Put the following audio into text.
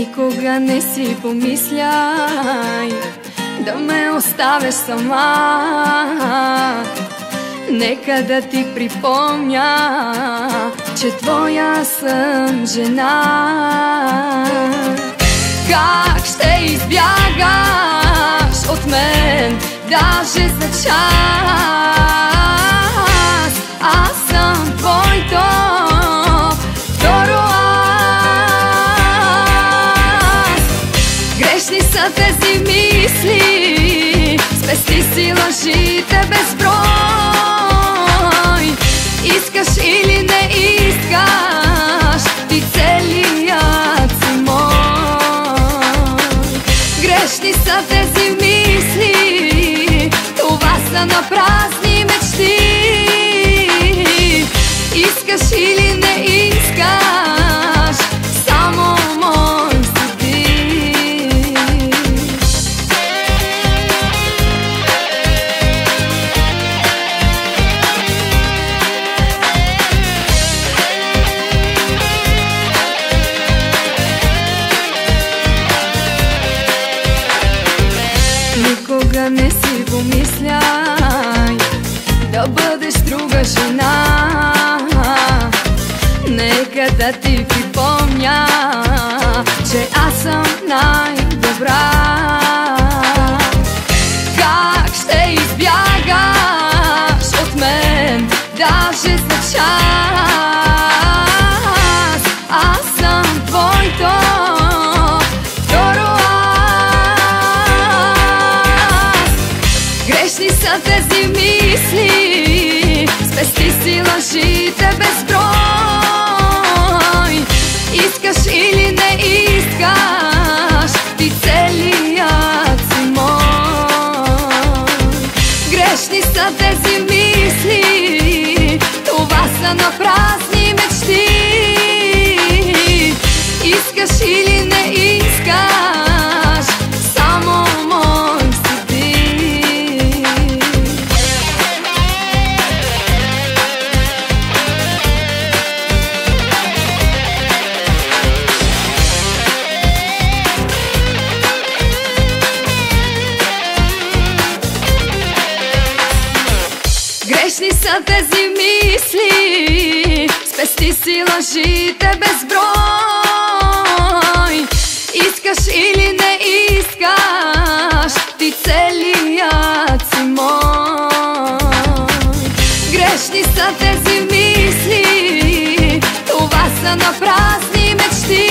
Никога не си помисляй да ме оставиш сама. Нека да ти припомня, че твоя съм жена. Как ще избягаш от мен, даже за час? Аз съм твоето второ аз. Грешни са тези мисли, спести си лъжите безброй. Искаш или не искаш, ти целият си мой. Грешни са тези мисли, това са напразни мечти. Искаш или не искаш, само мой си ти. Никога не си помисляй да бъдеш друга жена. Нека да ти припомня, че аз съм най-добра. Как ще избягаш от мен, даже за час? Аз съм твоето второ аз. Грешни са тези мисли, спести си лъжите безброй. Искаш или не искаш, ти целият си мой. Грешни са тези мисли, това са напразни мечти. Искаш или не искаш, само мой си ти. Грешни са тези мисли, спести си лъжите безброй. Искаш или не искаш, ти целият си мой. Грешни са тези мисли, това са напразни мечти.